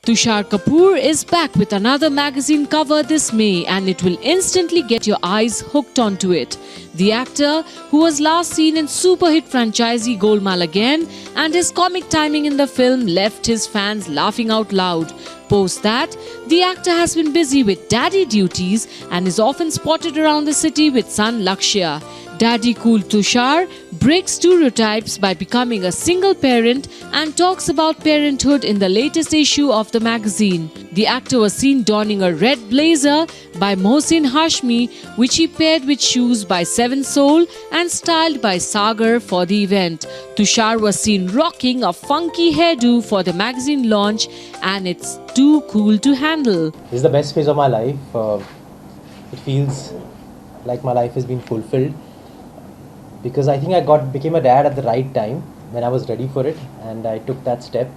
Tushar Kapoor is back with another magazine cover this May, and it will instantly get your eyes hooked onto it. The actor, who was last seen in super hit franchisee Golmaal Again, and his comic timing in the film left his fans laughing out loud. Post that, the actor has been busy with daddy duties and is often spotted around the city with son Lakshya. Daddy Cool Tushar breaks stereotypes by becoming a single parent and talks about parenthood in the latest issue of the magazine. The actor was seen donning a red blazer by Mohsin Hashmi, which he paired with shoes by Seven Soul and styled by Sagar for the event. Tushar was seen rocking a funky hairdo for the magazine launch, and it's too cool to handle. This is the best phase of my life. It feels like my life has been fulfilled, because I think I became a dad at the right time when I was ready for it, and I took that step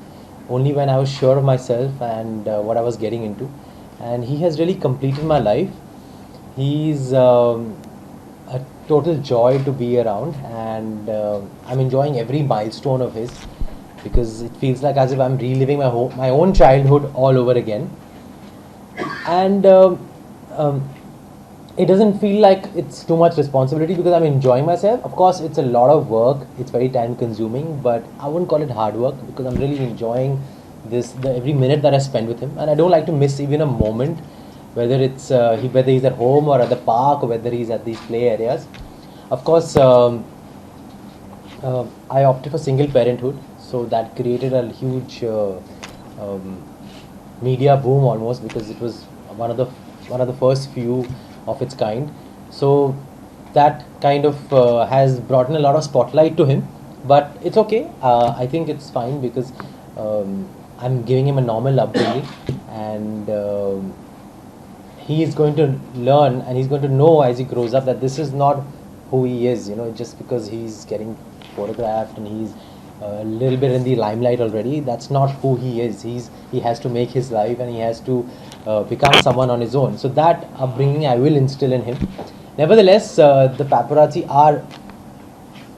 only when I was sure of myself and what I was getting into. And he has really completed my life. He's a total joy to be around, and I'm enjoying every milestone of his, because it feels like as if I'm reliving my own childhood all over again. And it doesn't feel like it's too much responsibility, because I'm enjoying myself. Of course, it's a lot of work, it's very time consuming, but I wouldn't call it hard work, because I'm really enjoying every minute that I spend with him, and I don't like to miss even a moment, whether it's whether he's at home or at the park, or whether he's at these play areas. Of course, I opted for single parenthood, so that created a huge media boom almost, because it was one of the first few of its kind. So that kind of has brought in a lot of spotlight to him, but it's okay. I think it's fine, because I'm giving him a normal upbringing, and he is going to learn, and he's going to know as he grows up that this is not who he is, just because he's getting photographed and he's a little bit in the limelight already. That's not who he is. He has to make his life, and he has to become someone on his own. So that upbringing I will instill in him. Nevertheless, the paparazzi are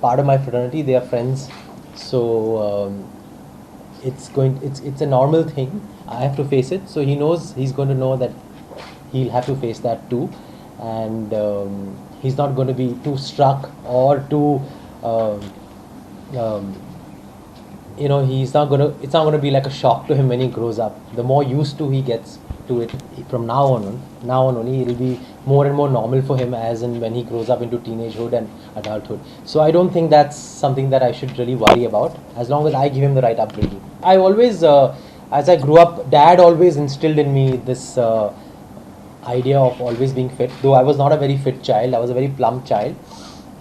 part of my fraternity. They are friends, so it's a normal thing. I have to face it. So he's going to know that he'll have to face that too, and he's not going to be too struck or too it's not going to be like a shock to him when he grows up. The more used to he gets to it from now on only, it'll be more and more normal for him as and when he grows up into teenagehood and adulthood. So I don't think that's something that I should really worry about, as long as I give him the right upbringing. I always, as I grew up, Dad always instilled in me this idea of always being fit. Though I was not a very fit child, I was a very plump child.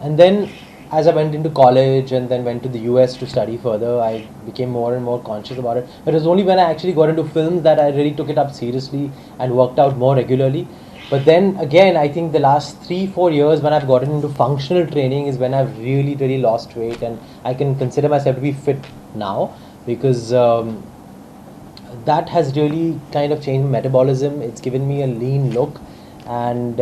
And then as I went into college and then went to the US to study further, I became more and more conscious about it. But it was only when I actually got into films that I really took it up seriously and worked out more regularly. But then again, I think the last 3-4 years when I've gotten into functional training is when I've really lost weight, and I can consider myself to be fit now, because that has really kind of changed my metabolism. It's given me a lean look, and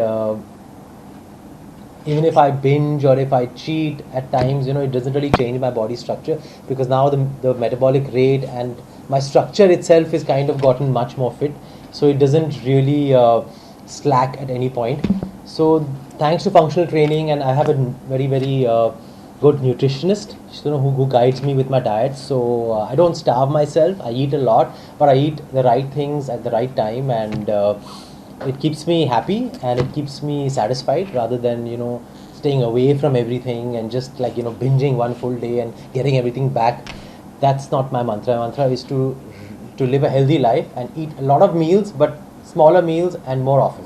even if I binge or if I cheat at times, it doesn't really change my body structure, because now the metabolic rate and my structure itself is kind of gotten much more fit, so it doesn't really slack at any point. So thanks to functional training, and I have a very good nutritionist who guides me with my diet. So I don't starve myself. I eat a lot, but I eat the right things at the right time, and it keeps me happy and it keeps me satisfied, rather than staying away from everything and just like binging one full day and getting everything back. That's not my mantra. My mantra is to live a healthy life and eat a lot of meals, but smaller meals and more often.